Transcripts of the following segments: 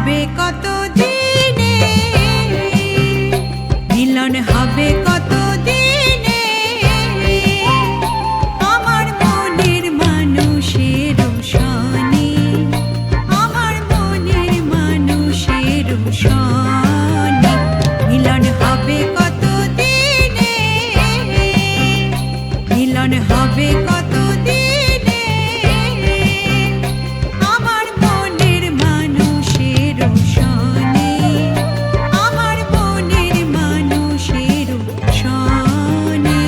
হবে কত দিনে, মিলন হবে কত দিনে, আমার মনের মানুষের সনে, আমার মনের মানুষের সনে, মিলন হবে কত দিনে, মিলন হবে কত দিনে, আমার মনের মানুষের সনে, আমার মনের মানুষের সনে।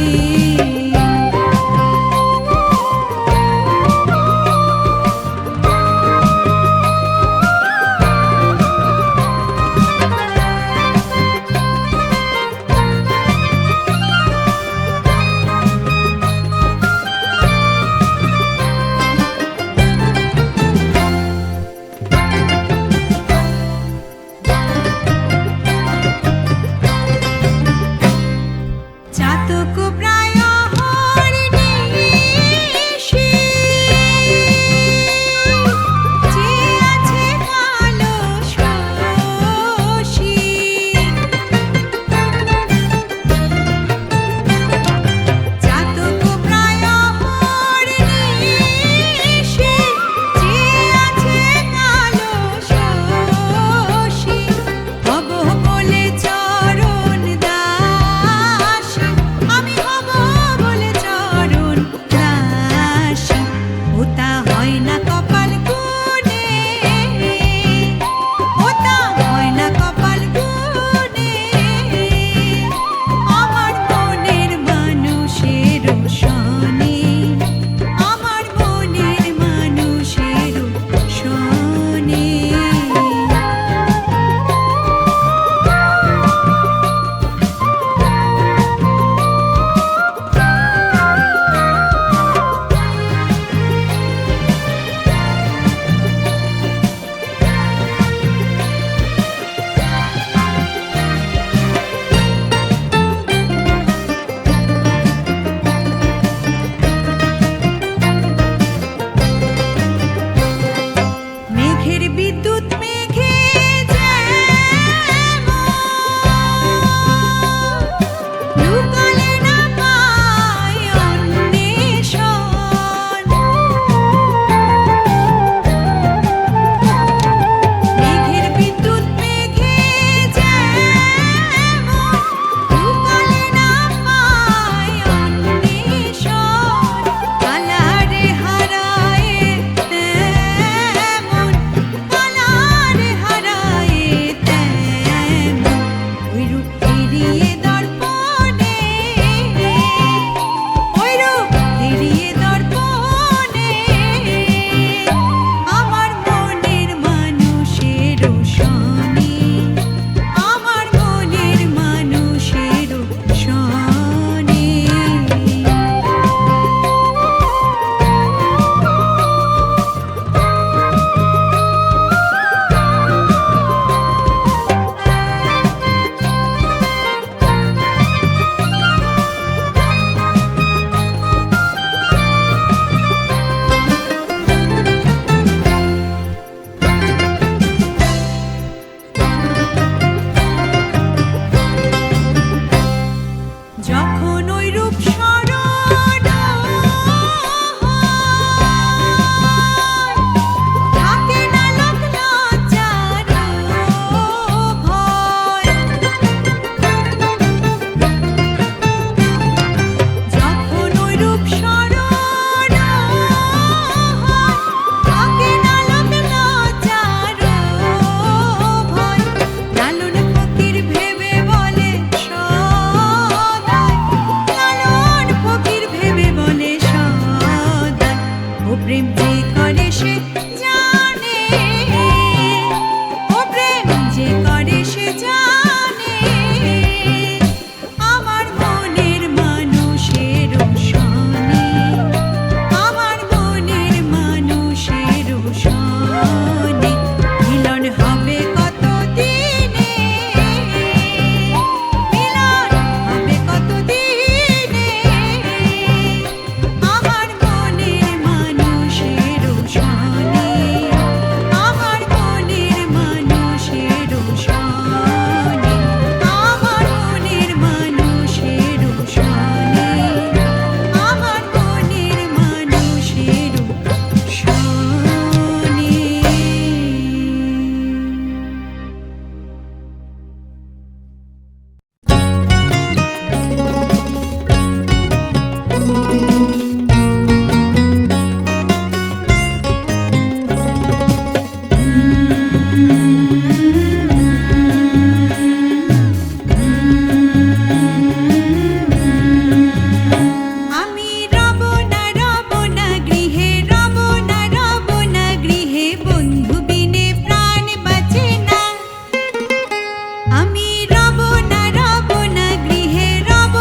আমি রব না গৃহে, রব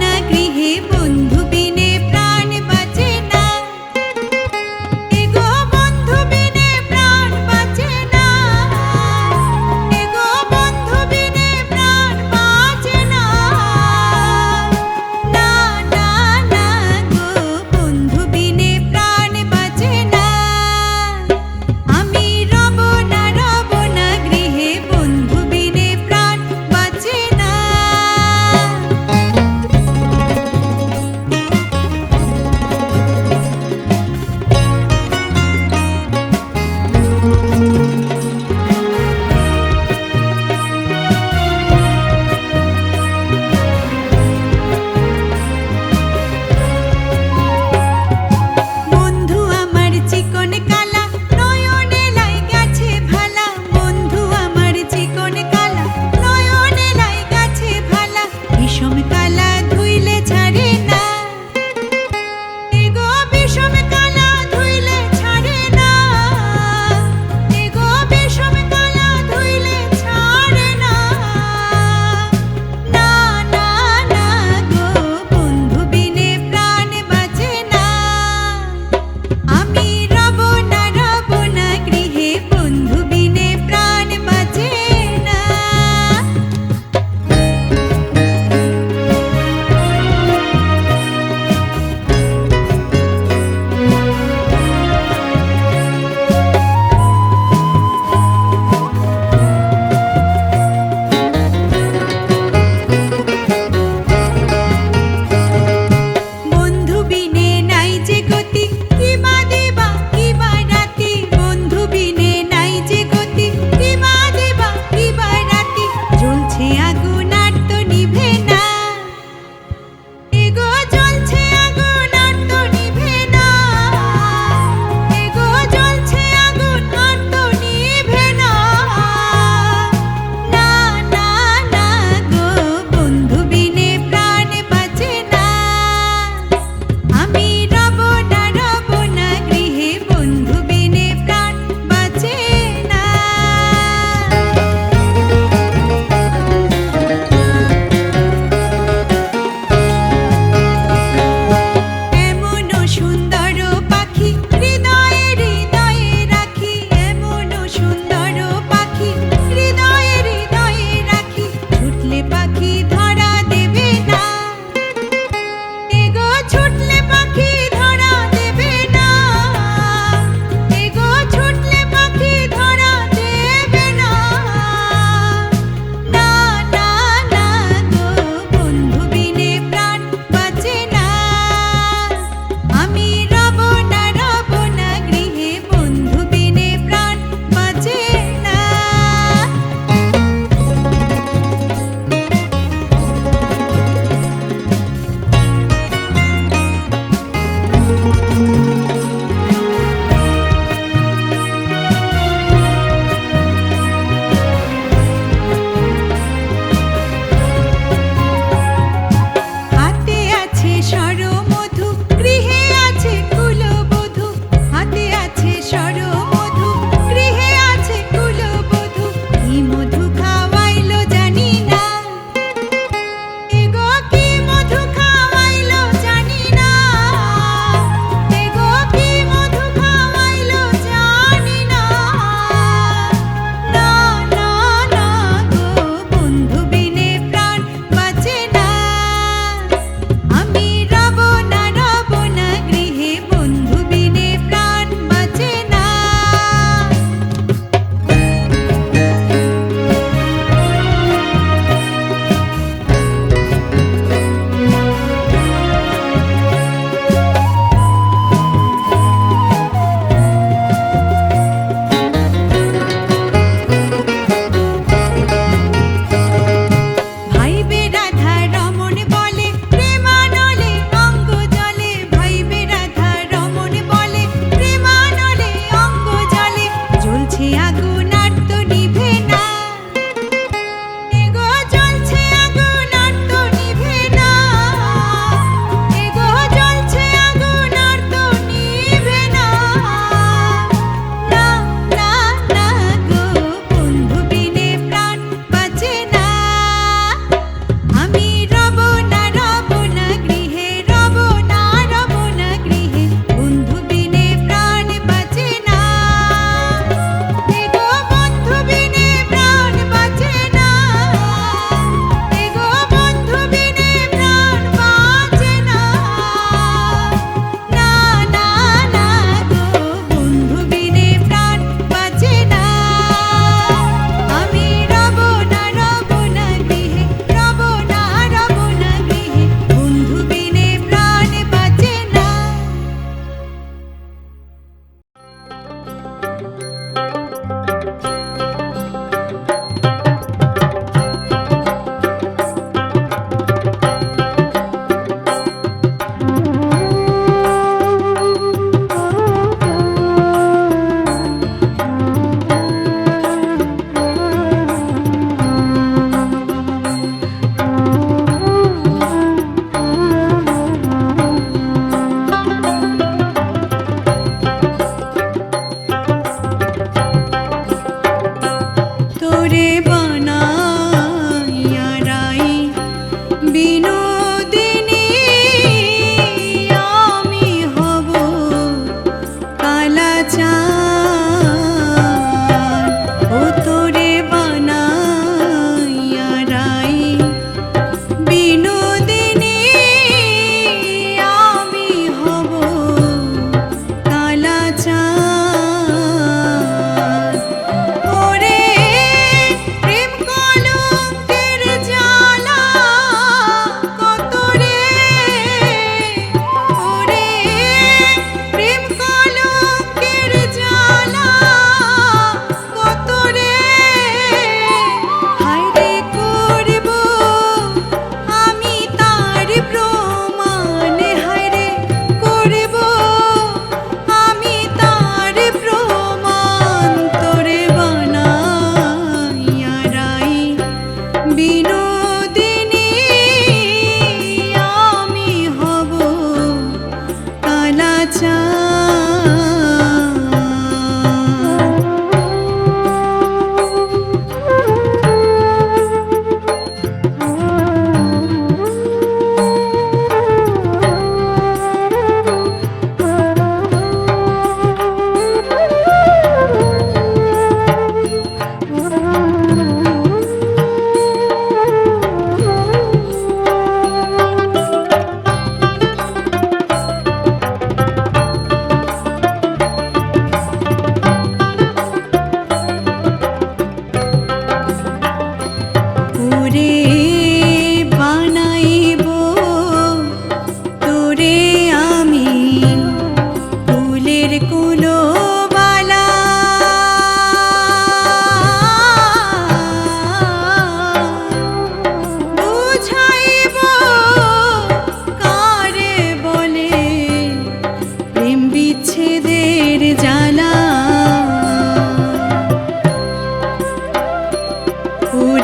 না গৃহে, বন্ধু বিনে প্রাণ বাঁচে না। এগো বন্ধু বিনে প্রাণ বাঁচে না, এগো বন্ধু বিনে প্রাণ বাঁচে না। না না না গো, বন্ধু বিনে প্রাণ বাঁচে না। আমি রব না গৃহে, বন্ধু বিনে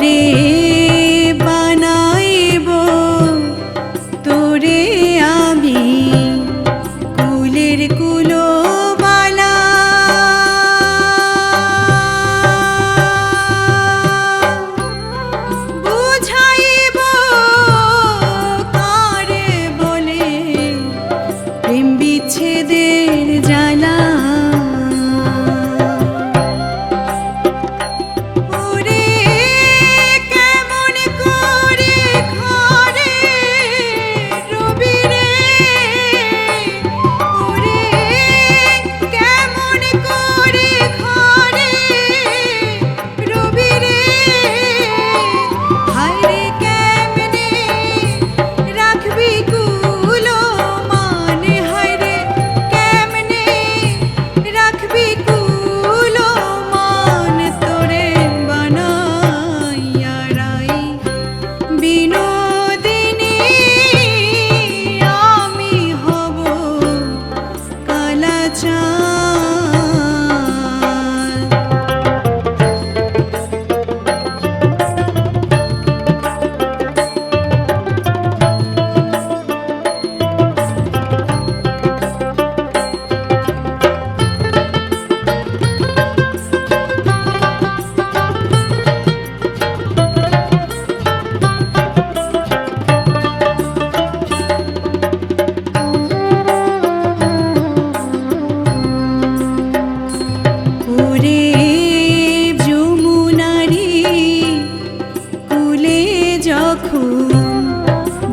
ওরে বানাইব তোরে আমি কুলের কুলোবালা বুঝাইব কারে বলে প্রেম বিচ্ছেদের জ্বালা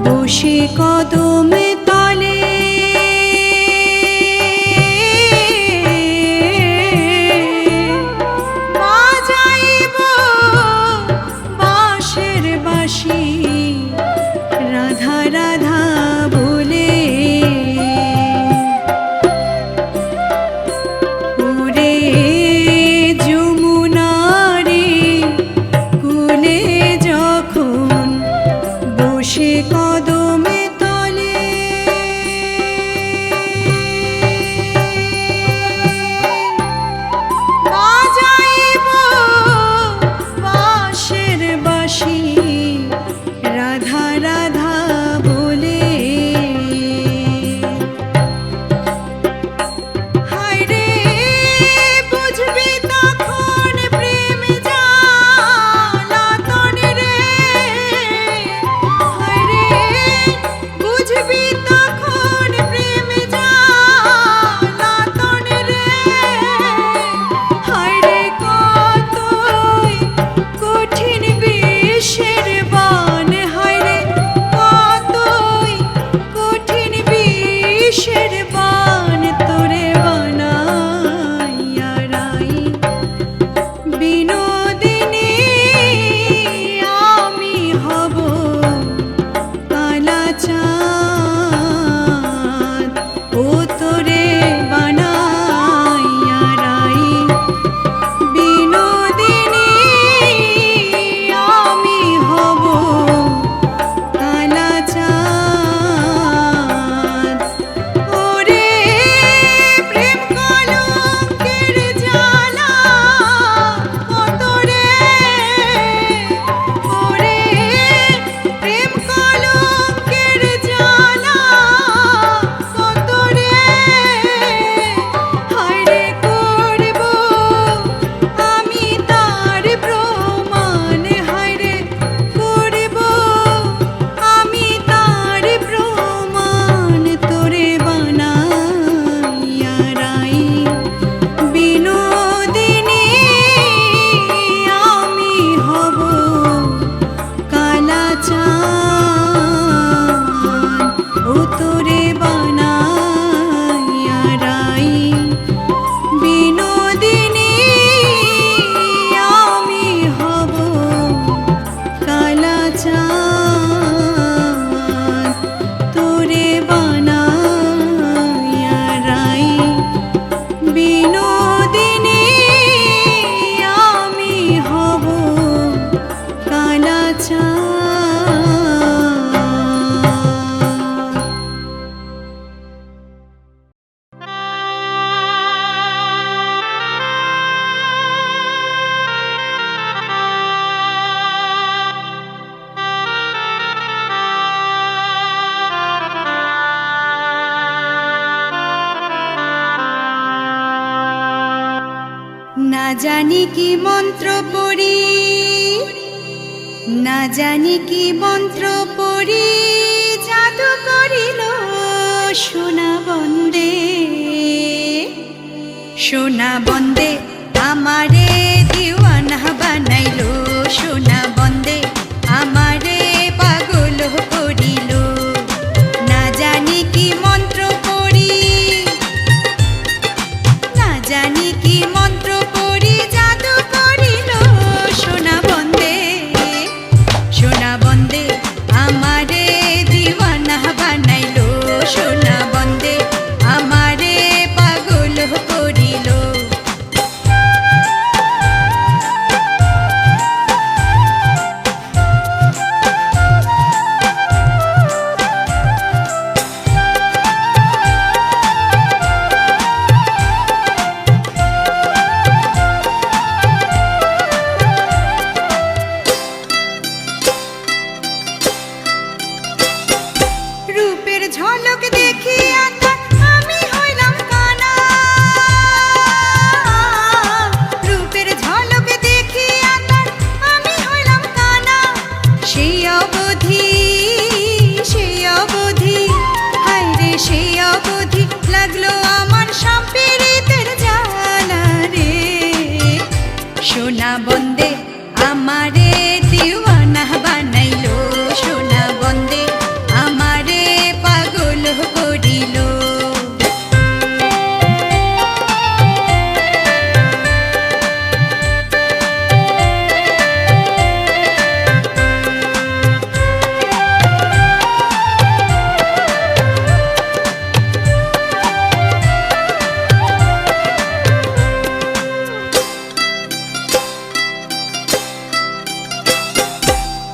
বসে কদমে তলে বাজাইব বাঁশের বাঁশি রাধা রাধা বলে ওরে যমুনারে কুলে যখন বসে কদমে তলে বাজাইব বাঁশের বাঁশি রাধা রাধা বলে হায়রে বুঝবি তখন প্রেম জ্বালাতন রে বুঝবি তখন প্রেম জ্বালাতন রে হায়রে কতই কঠিন বিষে জানি কি মন্ত্র পড়ি, না জানি কি মন্ত্র পড়ি, জাদু করিল সোনা বন্দে। সোনা বন্দে আমারে দিওয়ানা বানাইলো, সোনা বন্দে আমারে পাগল করিল। না জানি কি মন্ত্র পড়ি, না জানি কি মন্ত্র পড়ি, জাদু করিল সোনা বন্দে। সোনা বন্দে আমারে দিওয়ানা বানাইলো, সোনা বন্দে আমারে পাগল করিল। রূপের ঝলক দেখিয়া আমি হইলাম কানা, রূপের ঝলক দেখিয়া আমি হইলাম কানা। সেই অবধি, সেই অবধি, হায় রে সেই অবধি লাগলো আমার সম্পীড়িতের জ্বালা রে। সোনা বন্দে আমারে দিওয়ানা বানাইলো, সোনা বন্দে আমারে পাগল করিল।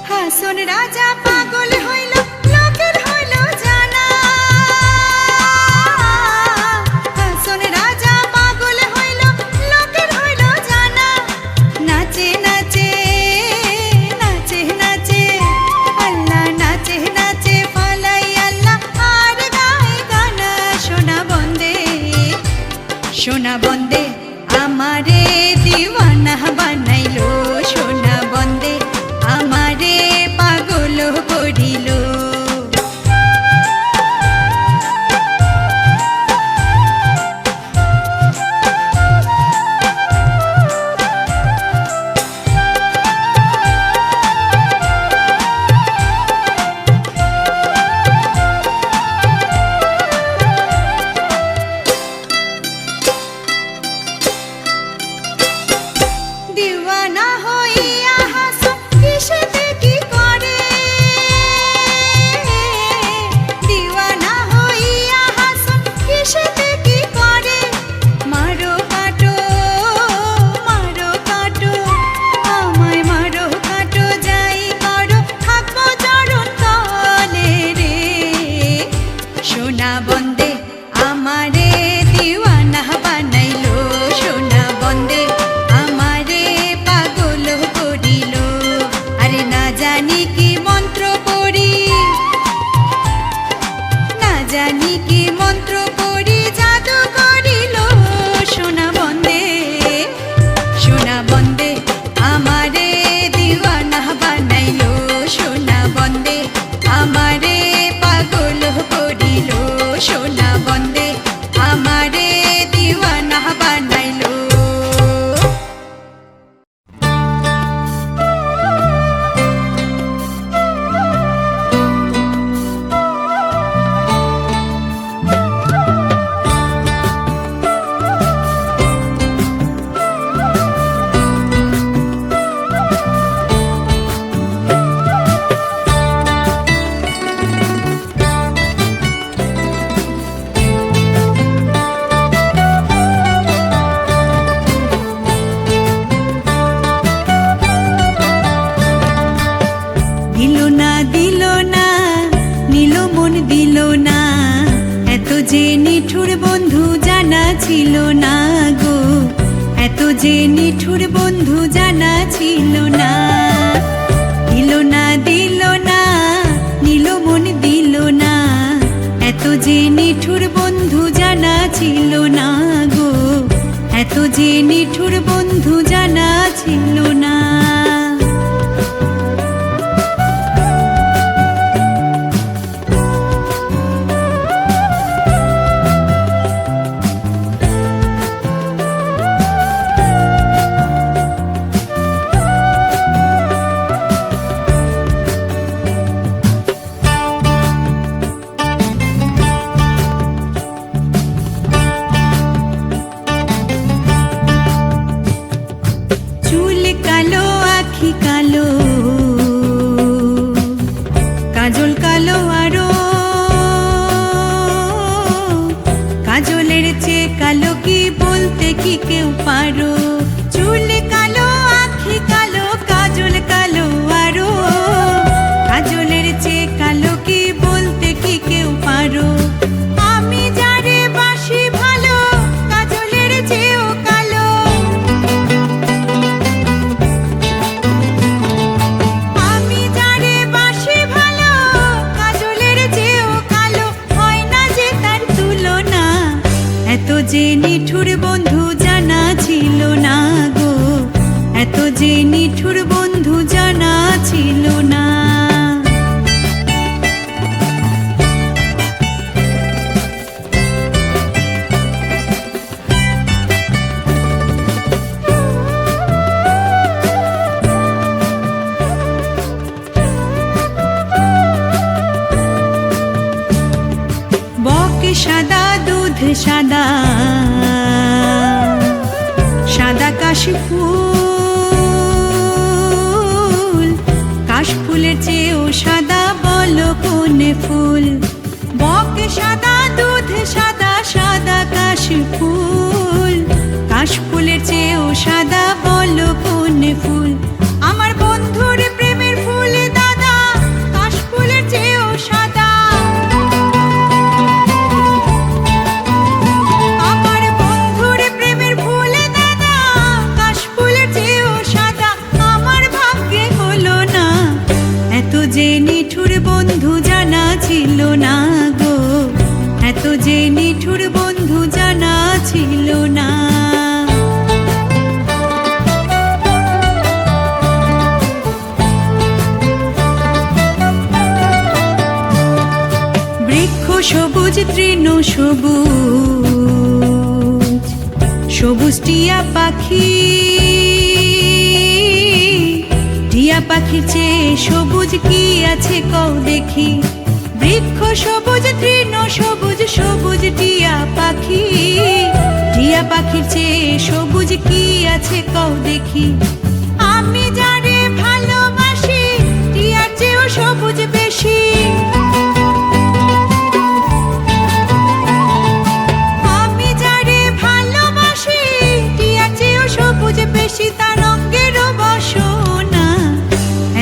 হাসন রাজা পাগল হইল, লোকের হইল জানা। হাসন রাজা পাগল হইল, লোকের হইল জানা। নাচে নাচে, নাচে নাচে, আল্লাহ নাচে নাচে ফলাই আল্লাহ আর গায়ে গানা। সোনা বন্দে, সোনা বন্দে আমারে দিওয়ানা বানাইলো, সোনা বন্দে আমারে পাগল করিল। দিওয়ানা হইয়া হাসন কিসেতে কি করে, দিওয়ানা হইয়া হাসন কিসেতে কি করে। মারো কাটো, মারো কাটো, আমায় মারো কাটো, যাই করো থাকবো চরণ তলে রে। সোনা বন্দে আমারে দিওয়ানা বানাইলো, সোনা বন্দে আমারে পাগল করিল। আরে না জানি কি মন্ত্র পড়ি, না জানি কি মন্ত্র পড়ি, জাদু করিল সোনা বন্দে। সোনা বন্দে আমারে দিওয়ানা বানাইলো, সোনা বন্দে আমারে পাগল করিল, সোনা বন্দে আমারে দিওয়ানা বানাইলো। দিল না, দিল না, নিল মন দিল না, এত যে নিঠুর বন্ধু জানা ছিল না গো, এত যে নিঠুর বন্ধু জানা ছিল না। দিল না, দিল না, নিল মন দিল না, এত যে নিঠুর বন্ধু জানা ছিল না গো, এত যে নিঠুর বন্ধু সাদা, সাদা কাশফুল, কাশফুলের চেয়েও সাদা বলো কোন ফুল? বক সাদা, দুধ সাদা, সাদা কাশফুল, কাশফুলের চেয়েও সাদা বলো কোন ফুল? আমার বন্ধুর প্রেমের ফুল দাদা, কাশফুলের চেয়েও সাদা। আমার বন্ধুর প্রেমের ফুল দাদা, কাশফুলের চেয়েও সাদা। আমার ভাগ্যে হলো না, এত যে নিঠুর বন্ধু জানা ছিল না গো, এত যে নিঠুর বন্ধু জানা ছিল না। বৃক্ষ সবুজ, তৃণ সবুজ, সবুজ টিয়া পাখি, টিয়া পাখির চেয়ে সবুজ কি আছে কও দেখি? বৃক্ষ সবুজ, তৃণ সবুজ, সবুজ টিয়া পাখি, টিয়া পাখির চেয়ে সবুজ কি আছে কও দেখি? আমি যারে ভালোবাসি, টিয়ার চেয়েও সবুজ বেশি। আমি যারে ভালোবাসি, টিয়ার চেয়েও সবুজ বেশি, তার রঙেরও বাসনা।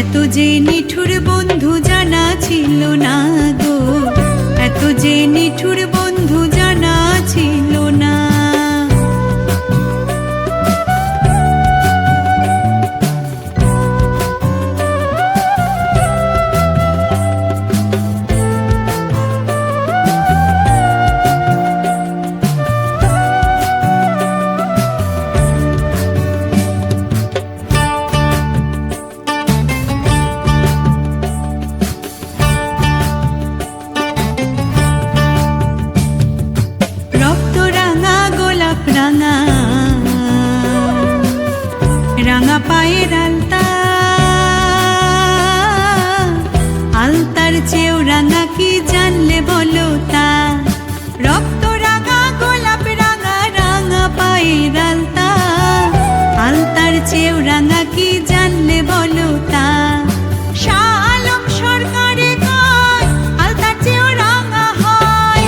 এত যে নিঠুর বন্ধু জানা ছিল না গো, এত যে নিঠুর বন্ধু জানা ছিল না। রাঙা রাঙা পায়ের আলতা, আলতার চেয়েও রাঙা কি জানলে বলো তা? রক্ত রাঙা, গোলাপ রাঙা, রাঙা পায়ের আলতা, আলতার চেয়েও রাঙা কি জানলে বলো তা? শাহ আলম সরকারে কয় আলতার চেয়েও রাঙা হয়।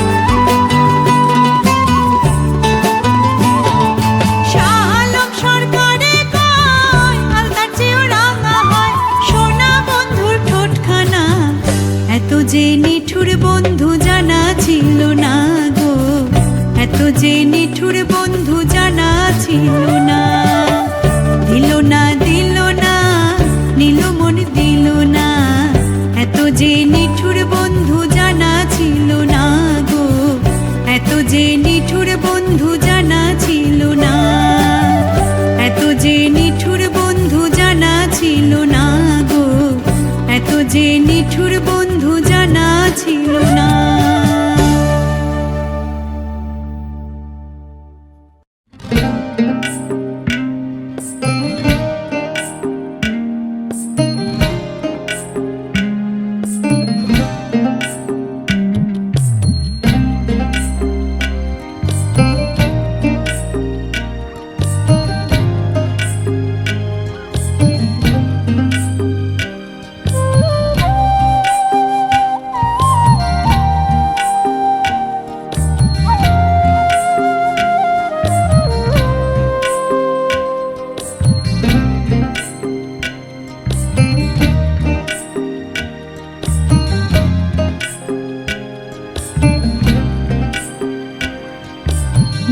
শাহ আলম সরকারে কয় আলতার চেয়েও রাঙা হয়। সোনা বন্ধুর ঠোঁটখানা, এত যে নিঠুর বন্ধু জানা ছিল না গো, এত যে নিঠুর বন্ধু জানা ছিল না। দিল না, দিল না, নিল মন দিল না, এত যে নিঠুর বন্ধু জানা ছিল না গো, এত যে নিঠুর বন্ধু জানা ছিল না, এত যে নিঠুর বন্ধু জানা ছিল না গো, এত যে নিঠুর বন্ধু জানা ছিল না।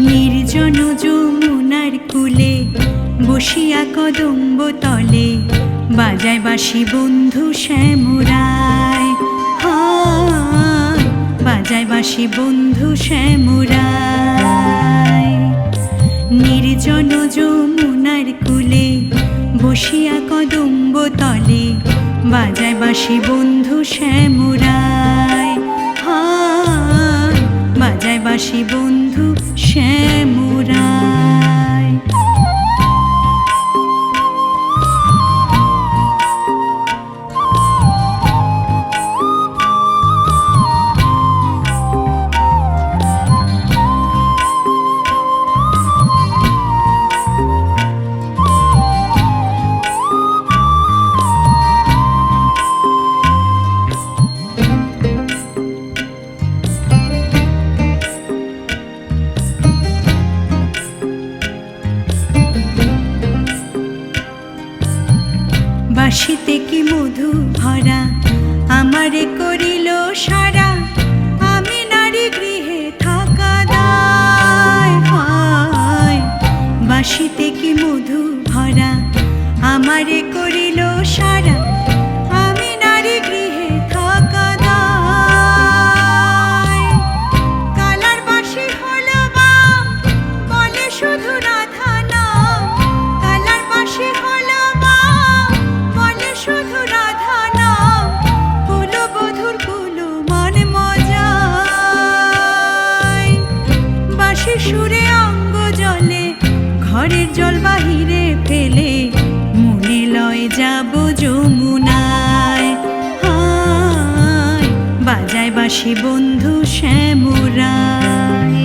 নির্জন যমুনার কূলে বসিয়া কদম্ব তলে, বাজায় বাঁশি বন্ধু শ্যামরায়, বাজায় বাঁশি বন্ধু শ্যামরায়। নির্জন যমুনার কূলে বসিয়া কদম্ব তলে, বাজায় বাঁশি বন্ধু শ্যামরায়, বাজায় বাঁশি বন্ধু শ্যামরায়। মধু ভরা আমারে করিল সারা, আমি নারী গৃহে থাকা দায়। হায় বাঁশিতে কি মধু ভরা আমারে করিল সারা, আমি নারী গৃহে থাকা দায়। কালার বাঁশি হলো বাম, বলে শুধু রাধা নাম। কালার বাঁশি হলো বাম, বলে শুধু রাধা নাম। কুলবধূর কুলো মান মজায়, বাঁশির সুরে অঙ্গ জলে, ঘরের জল বাহিরে ফেলে, মনে লয় যাব যমুনায়। হায় বাজায় বাঁশি বন্ধু শ্যামরায়।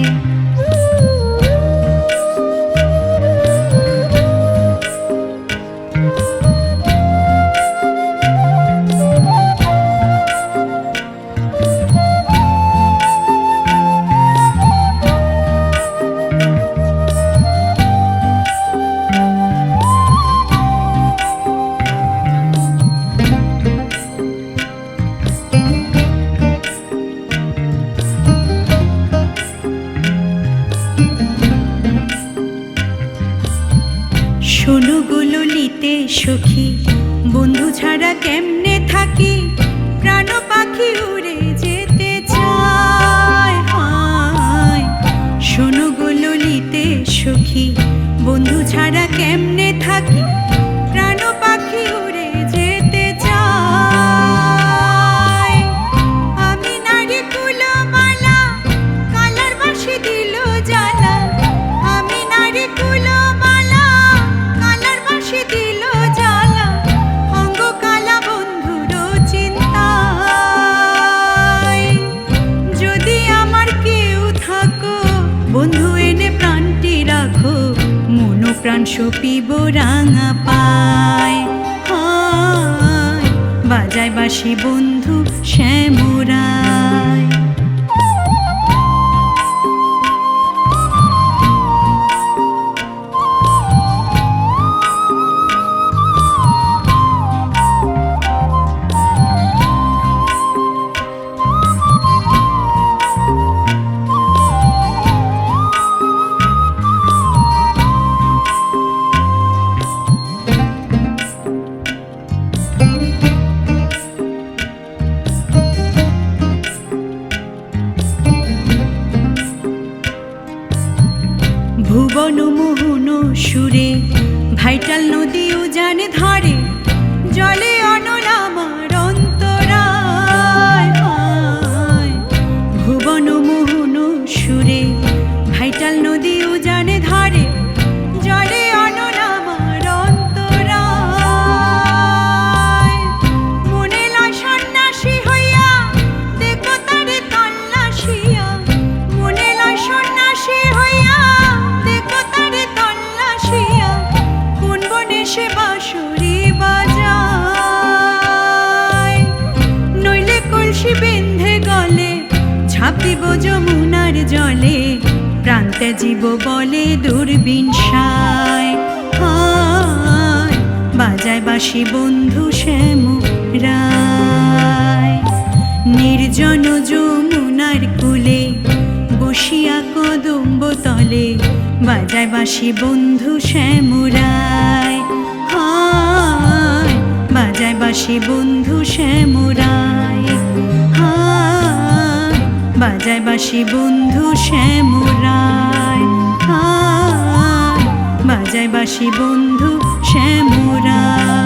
শোনো গোললিতে সখী, বন্ধু ছাড়া কেমনে থাকি, প্রাণ পাখি উড়ে যেতে চায়। হায় শোনো গোললিতে সখী, বন্ধু ছাড়া কেমনে থাকি, প্রাণ পাখি উড়ে যেতে চায়। আমি নারী কুলমালা, কালার বাঁশি দিল জ্বালা। আমি নারী কুলমালা, কালার বাঁশি দিল জ্বালা। অঙ্গ কালা বন্ধুর চিন্তায়, যদি আমার কেউ থাকো, বন্ধু এনে প্রাণটি রাখো, মন প্রাণ সপিব রাঙা পায়। হায় বাজায় বাঁশি বন্ধু শ্যামরায়। ভুবন মোহন সুরে, ভাইটাল নদী উজান ধারে, জলে অনল আমার অন্তরায়। হায় ভুবন মোহন সুরে, ভাইটাল নদী উজান ধারে, জলে অনল আমার অন্তরায়। মনে লয় সন্ন্যাসী হইয়া, দেখো তারে তল্লাশিয়া। মনে লয় সন্ন্যাসী হইয়া, দেখো তারে তল্লাশিয়া। কোন বনে সে বাঁশরি বাজায়, নইলে কলসি বেঁধে গলে, ঝাঁপ দিব যমুনার জলে, প্রান্তে জীব বলে দুর্বিনসায়। হায় বাজায় বাঁশি বন্ধু শ্যামরায়। নির্জন যমুনার কূলে, বসিয়া কদম্ব তলে, বাজায় বাঁশি বন্ধু শ্যামরায়। হায় বাজায় বাঁশি বন্ধু শ্যামরায়। হায় বাজায় বাঁশি বন্ধু শ্যামরায়। হায় বাজায় বাঁশি বন্ধু শ্যামরায়।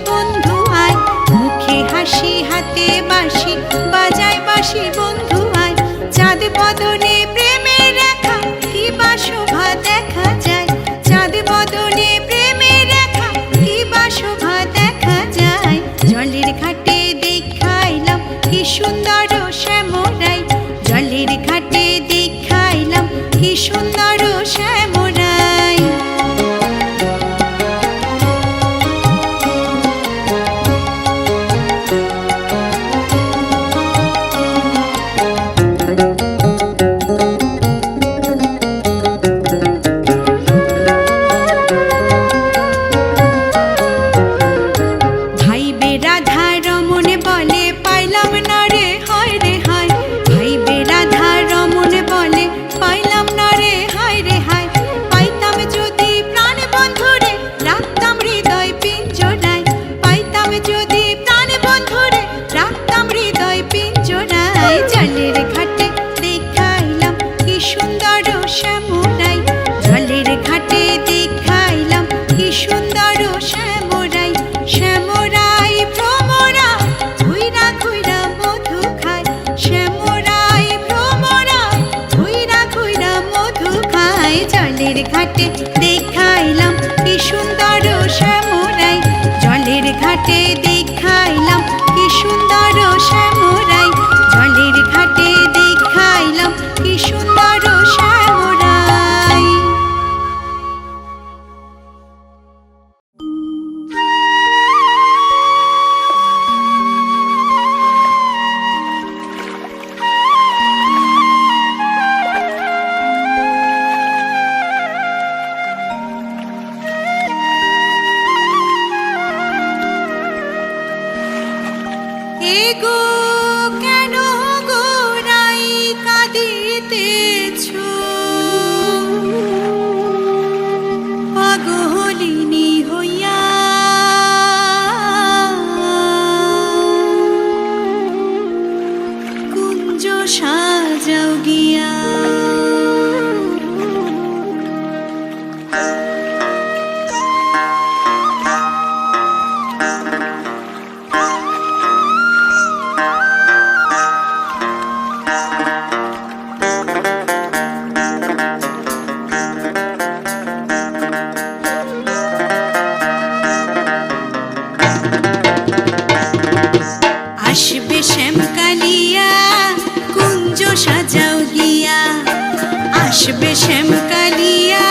বন্ধু আয়, মুখে হাসি হাতে বাঁশি বাজায় বাঁশি বন্ধু আয়। চাঁদ বদনে প্রেমের রেখা কি বা শোভা দেখা যায়, চাঁদ বদনে প্রেমের রেখা কি বা শোভা দেখা যায়। জলের ঘাটে দেখাইলাম কি সুন্দর শ্যামরাই, জলের ঘাটে দেখাইলাম কি সুন্দর শ্যামরাই। জলের ঘাটে দেখাইলাম কি সুন্দর শ্যামরাই, জলের ঘাটে দেখাইলাম কি সুন্দর শ্যামরাই। শ্যামরাই ভ্রমরা ঘুইরা ঘুইরা মধু খায়, শ্যামরাই ভ্রমরা ঘুইরা ঘুইরা মধু খায়। জলের ঘাটে দেখাইলাম কি সুন্দর শ্যামরাই, জলের ঘাটে দেখাইলাম কি সুন্দর শ্যামরাই, জলের ঘাটে দেখাইলাম কি সুন্দর শ্যামরাই। এগো কেন গোরাই কাঁদিতেছ, পাগলিনী হইয়া কুঞ্জ সাজাও গিয়া। আসবে শ্যামকালিয়া কুঞ্জ সাজাও গিয়া, আসবে শ্যামকালিয়া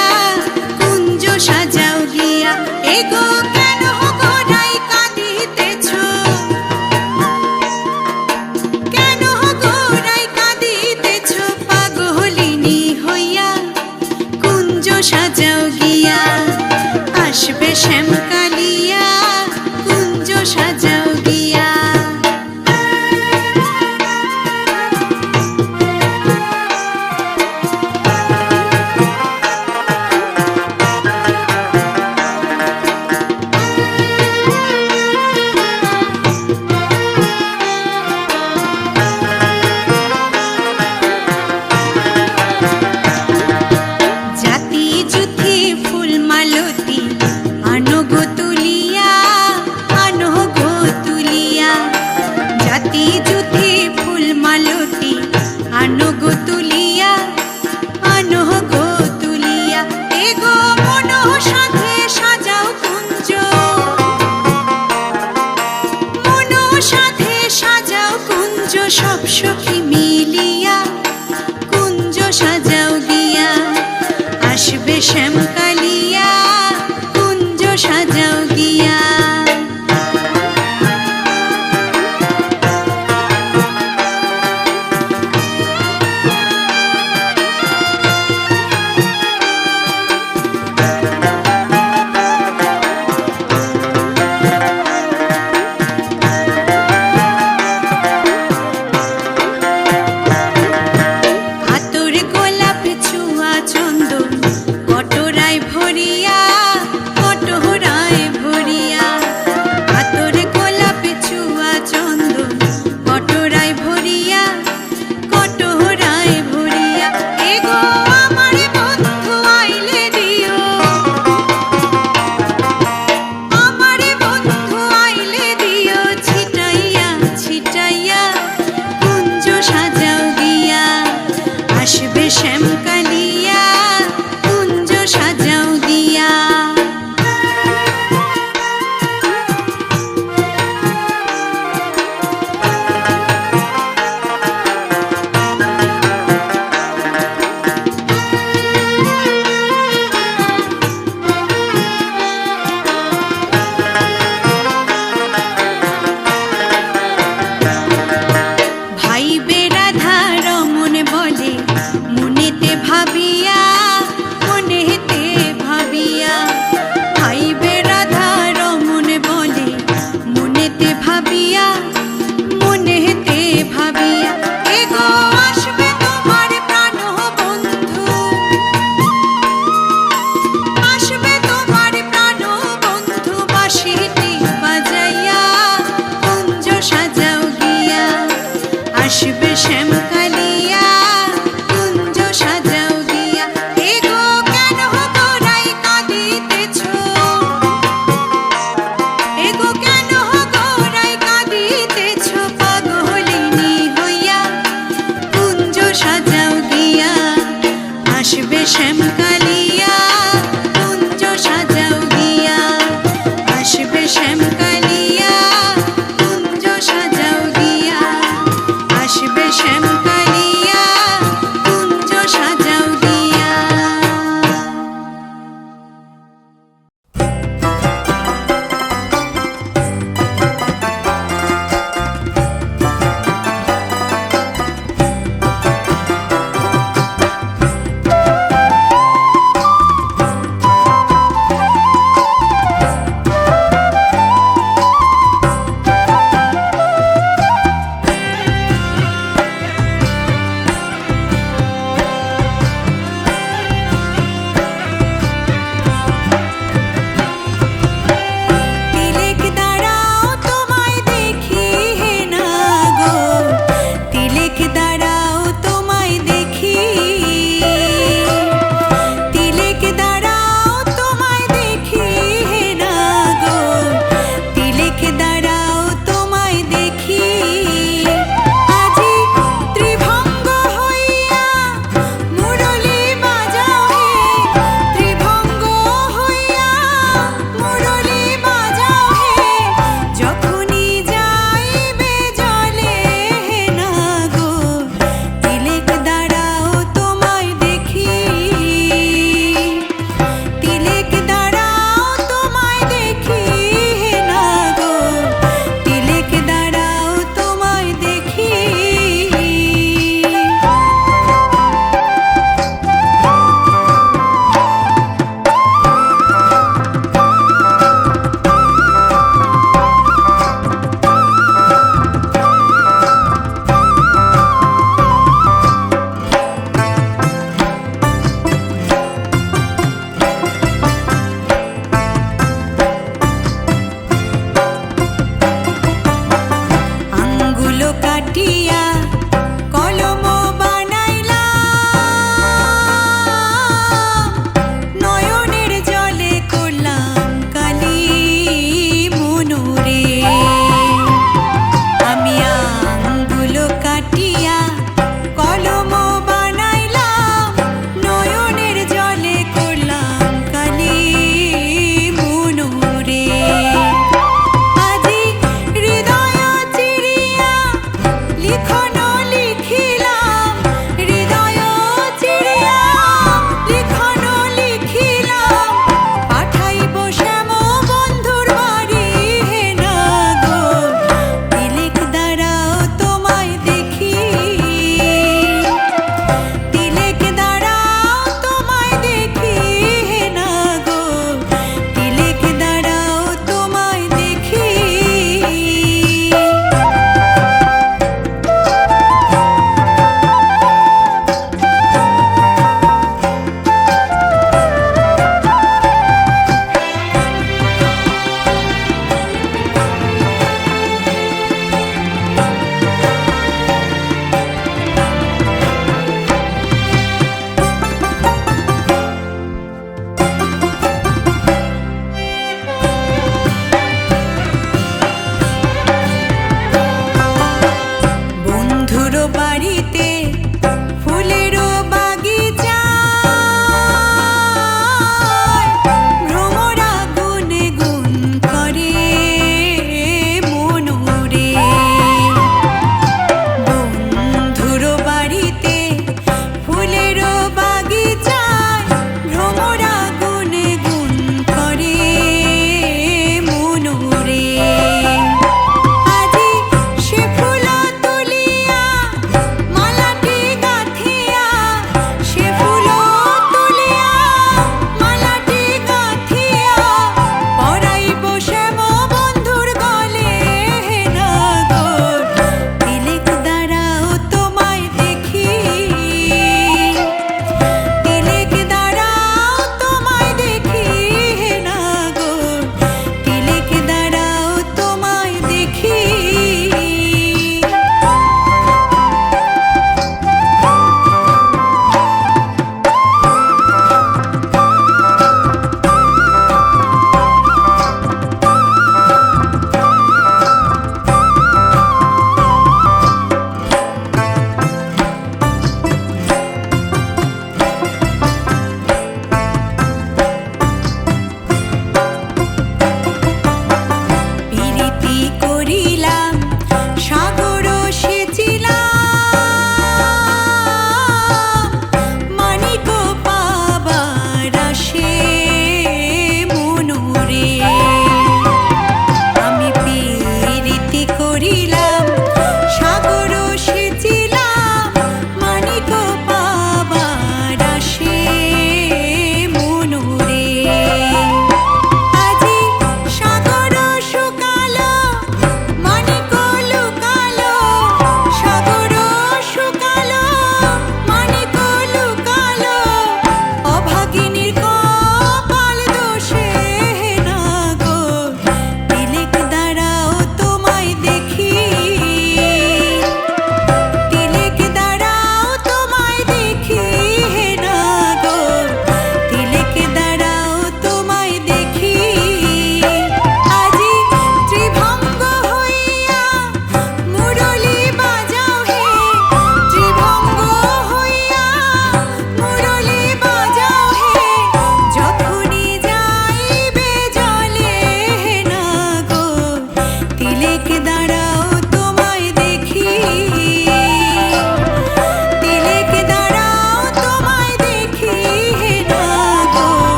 কুঞ্জ সাজাও গিয়া। এগো কেন গোরাই কাঁদিতেছ, কেন গোরাই কাঁদিতেছ, পাগলিনী হইয়া কুঞ্জ সাজাও গিয়া। আসবে শ্যামকালিয়া কুঞ্জ সাজাও গিয়া। জাতি জুথি ফুল মালতী আনো গো তুলিয়া, আনো গো তুলিয়া। জাতি জুথি ফুল মালতী আনো গো তুলিয়া, আনো গো তুলিয়া। এগো মনো সাথে সাজাও কুঞ্জ, মনো সাথে সাজাও কুঞ্জ। সব সখী